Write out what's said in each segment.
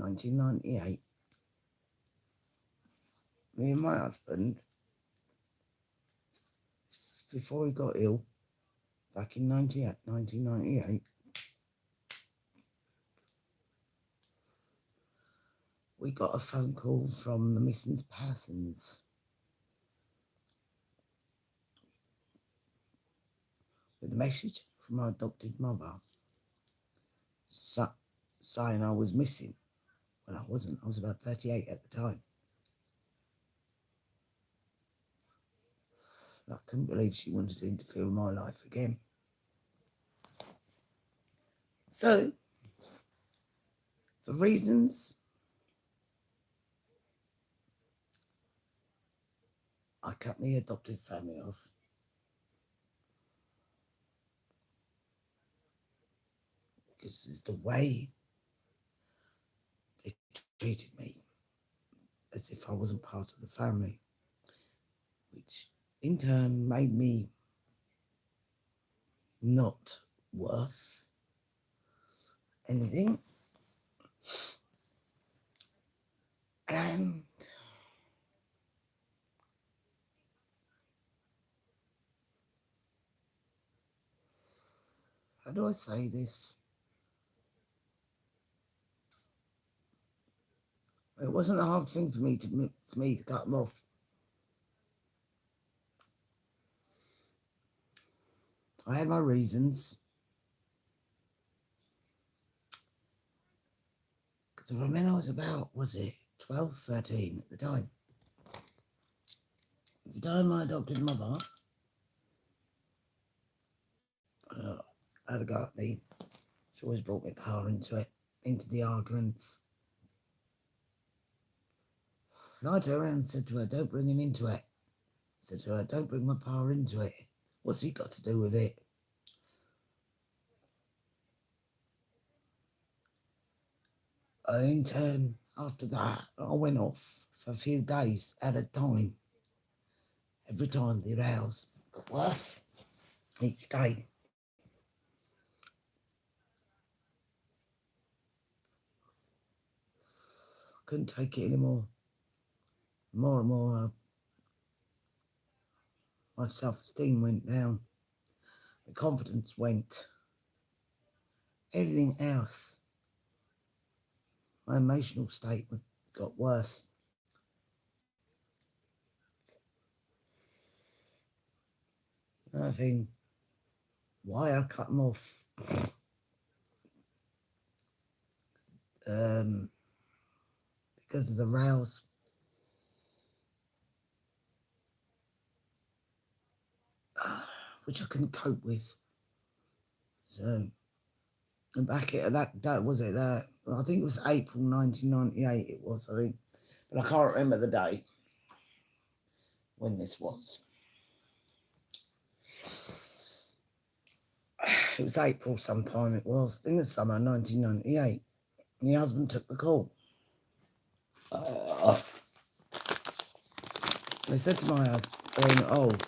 1998, me and my husband, before he got ill, back in 1998, we got a phone call from the missing persons with a message from my adopted mother saying I was missing. Well, I wasn't. I was about 38 at the time. I couldn't believe she wanted to interfere with my life again. So, for reasons I cut my adopted family off. Because it's the way they treated me, as if I wasn't part of the family, which in turn made me not worth anything. And how do I say this? It wasn't a hard thing for me to cut them off. I had my reasons. Because I remember I was about, 12, 13 at the time. At the time my adopted mother had a go at me. She always brought my power into the arguments. And I turned around and said to her, don't bring him into it. I said to her, don't bring my power into it. What's he got to do with it? And in turn, after that, I went off for a few days at a time. Every time the rows got worse each day. I couldn't take it anymore. More and more, my self-esteem went down. My confidence went. Everything else, my emotional state got worse. Another thing, why I cut them off. Because of the rows. Which I couldn't cope with. So, and back at that was it that I think it was April 1998 it was, I think. But I can't remember the day when this was. It was April sometime it was, in the summer 1998. My husband took the call. They said to my husband,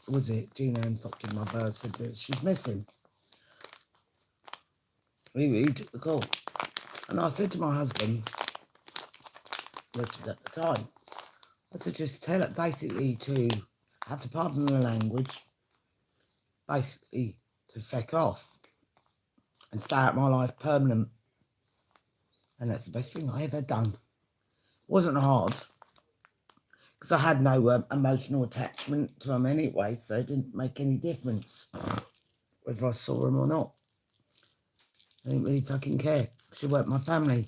was it Gina and Dr. My bird said to her, she's missing. He took the call. And I said to my husband, Richard at the time, I said, just tell it basically to have to pardon the language, basically to feck off and stay out my life permanent. And that's the best thing I ever done. It wasn't hard because I had no emotional attachment to him anyway, so it didn't make any difference whether I saw him or not. I didn't really fucking care. She weren't my family.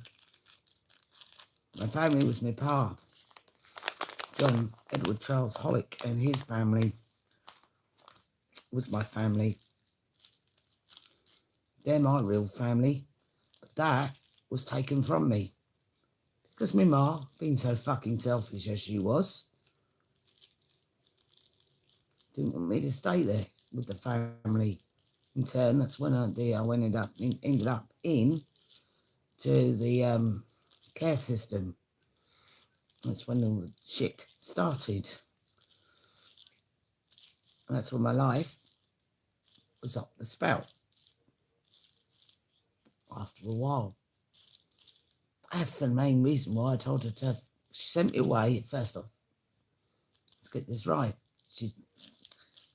My family was my pa, John Edward Charles Hollick, and his family was my family. They're my real family. But that was taken from me. Because my ma, being so fucking selfish as she was, didn't want me to stay there with the family. In turn, that's when I ended up in to the care system. That's when all the shit started. And that's when my life was up the spout. after a while. That's the main reason why I told her to. She sent me away. First off, let's get this right. She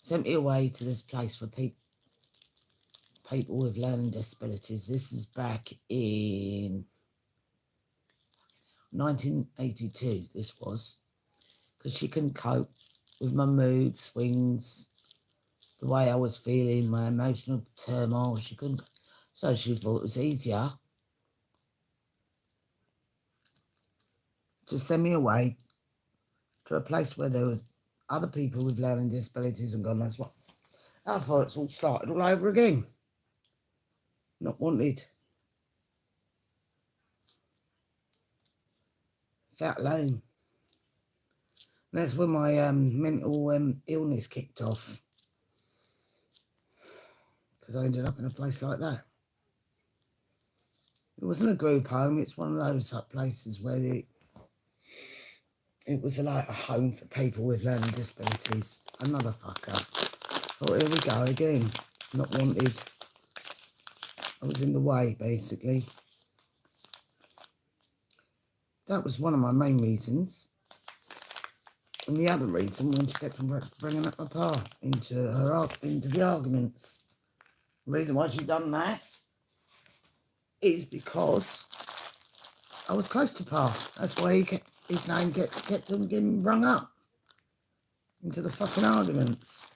sent me away to this place for people with learning disabilities. This is back in 1982. This was because she couldn't cope with my mood swings, the way I was feeling, my emotional turmoil. She couldn't, so she thought it was easier to send me away to a place where there was other people with learning disabilities and God knows what. I thought it's all started all over again. Not wanted. Felt alone. And that's when my mental illness kicked off. Because I ended up in a place like that. It wasn't a group home. It's one of those type places where it was like a home for people with learning disabilities. Another fucker. Oh, here we go again. Not wanted. I was in the way, basically. That was one of my main reasons. And the other reason, when she kept on bringing up my pa into the arguments. The reason why she done that is because I was close to pa. That's why his name kept on getting rung up into the fucking arguments,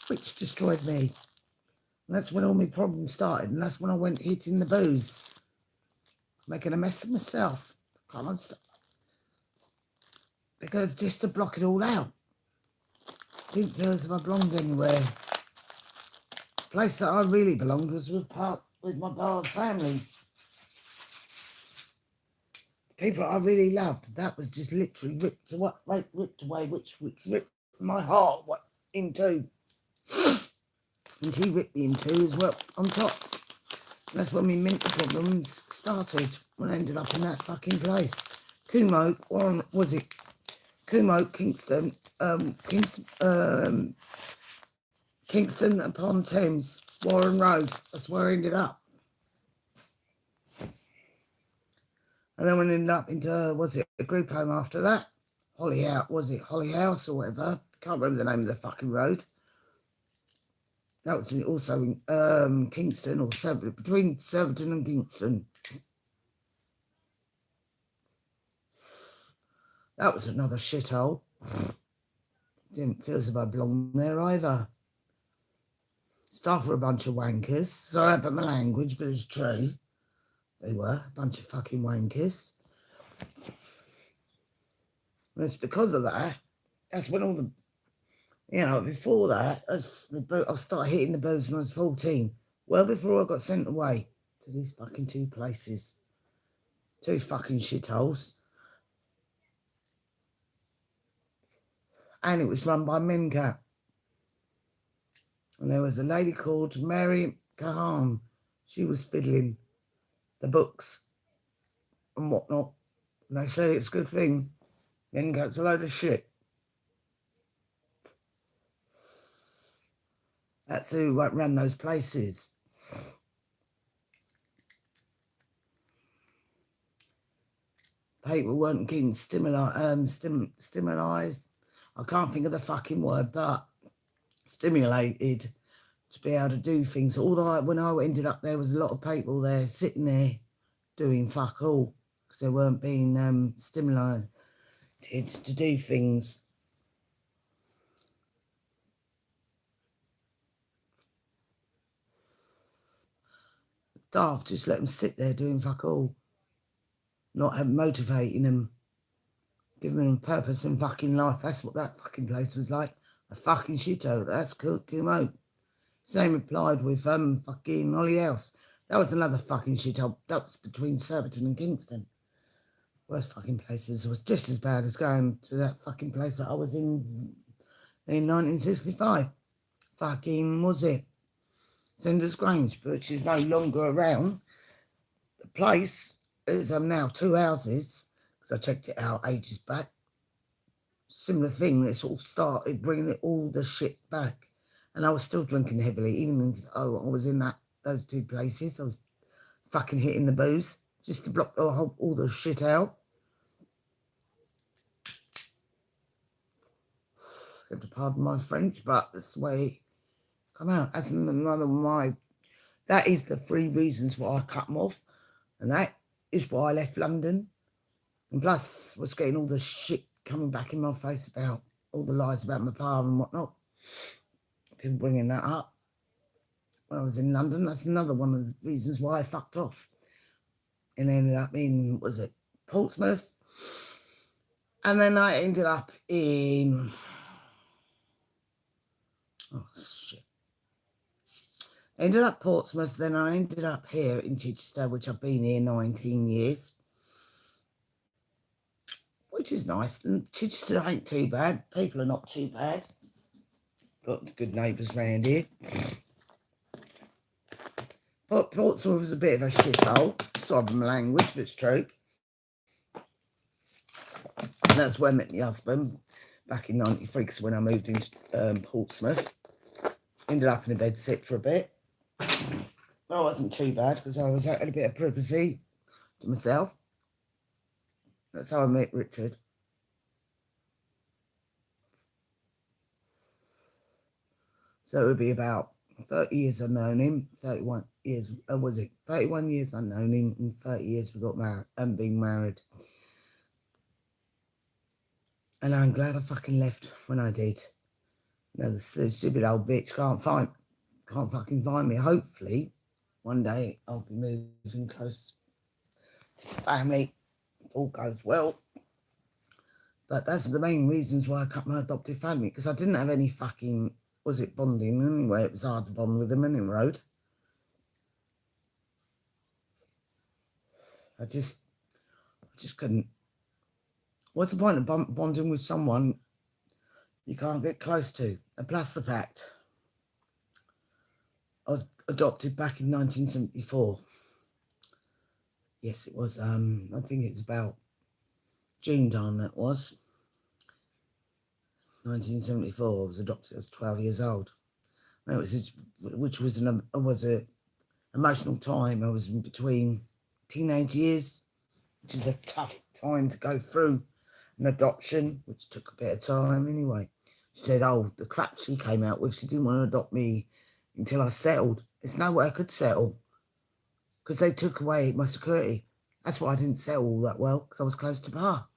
which destroyed me. And that's when all my problems started. And that's when I went hitting the booze, making a mess of myself. Can't stop. Because just to block it all out. Didn't feel as if I belonged anywhere. The place that I really belonged was with my pa's family. The people I really loved, that was just literally ripped away, which ripped my heart in two. And she ripped me in two as well, on top. And that's when my mental problems started, when I ended up in that fucking place. Kumo, or was it? Kumo, Kingston upon Thames, Warren Road. That's where I ended up. And then we ended up into, was it a group home after that? Holly House or whatever? Can't remember the name of the fucking road. That was also in Kingston, or between Surbiton and Kingston. That was another shithole. Didn't feel as if I belonged there either. Staff were a bunch of wankers. Sorry about my language, but it's true. They were a bunch of fucking wankers. And it's because of that. That's when all the, before that, I started hitting the booze when I was 14. Well before I got sent away to these fucking two places. Two fucking shitholes. And it was run by Minka. And there was a lady called Mary Kahan. She was fiddling the books and whatnot. And they say it's a good thing. Minka's a load of shit. That's who ran those places. People weren't getting stimulated. I can't think of the fucking word, but stimulated to be able to do things. When I ended up there was a lot of people there sitting there doing fuck all because they weren't being stimulated to do things. Daft, just let them sit there doing fuck all, not motivating them, giving them purpose and fucking life. That's what that fucking place was like. A fucking shithole. That's Kumo. Same applied with fucking Holly House. That was another fucking shithole. That was between Surbiton and Kingston. Worst fucking places. It was just as bad as going to that fucking place that I was in 1965. Fucking was it? Senders Grange, which is no longer around. The place is now 2 houses, because I checked it out ages back. Similar thing, that sort of started bringing all the shit back. And I was still drinking heavily, even though I was in that those two places. I was fucking hitting the booze just to block all the shit out. You have to pardon my French, but that's the way it come out. That's another one. That is the 3 reasons why I cut them off, and that is why I left London. And plus, was getting all the shit coming back in my face about all the lies about my power and whatnot. People bringing that up when I was in London. That's another one of the reasons why I fucked off. And ended up in, was it Portsmouth? And then I ended up in, oh shit. Ended up Portsmouth, then I ended up here in Chichester, which I've been here 19 years. Which is nice. And Chichester ain't too bad. People are not too bad. Got good neighbours round here. But Portsmouth was a bit of a shithole. Sorry for my language, but it's true. And that's where I met my husband back in 93, because when I moved into Portsmouth, ended up in a bed sit for a bit. I wasn't too bad because I was had a bit of privacy to myself. That's how I met Richard. So it would be about 30 years I've known him, 31 years, was it? 31 years I've known him, and 30 years we got married and being married. And I'm glad I fucking left when I did. You know, the stupid old bitch can't fucking find me. Hopefully, one day I'll be moving close to family if all goes well. But that's the main reasons why I cut my adoptive family, because I didn't have any fucking, was it bonding anyway? It was hard to bond with them anyway, road. I just couldn't. What's the point of bonding with someone you can't get close to? And plus the fact I was adopted back in 1974. Yes, it was. I think it's about June time. That was 1974. I was adopted. I was 12 years old. That was which was an emotional time. I was in between teenage years, which is a tough time to go through an adoption, which took a bit of time anyway. She said, oh, the crap she came out with, she didn't want to adopt me until I settled. There's no way I could settle because they took away my security. That's why I didn't settle all that well, because I was close to Pa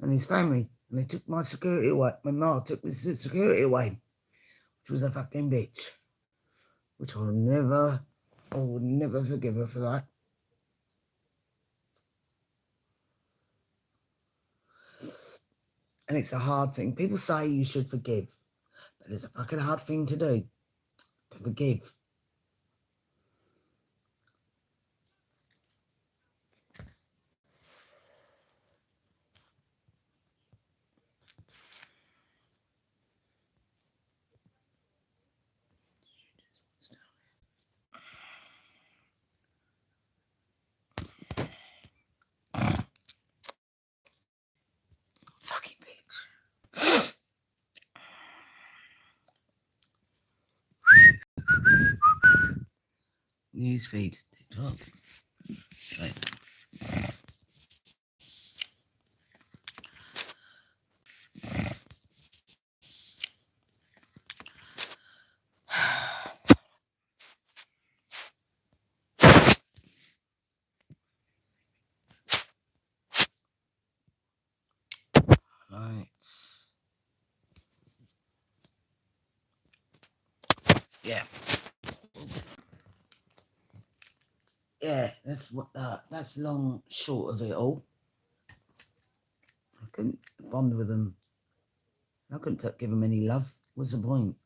and his family, and they took my security away. My ma took my security away, which was a fucking bitch, which I would never forgive her for that. And it's a hard thing. People say you should forgive, but there's a fucking hard thing to do, to forgive. Fucking bitch. Newsfeed, TikTok. Right. Right. Yeah. Yeah, that's what that's long short of it all. I couldn't bond with them. I couldn't give them any love. What's the point?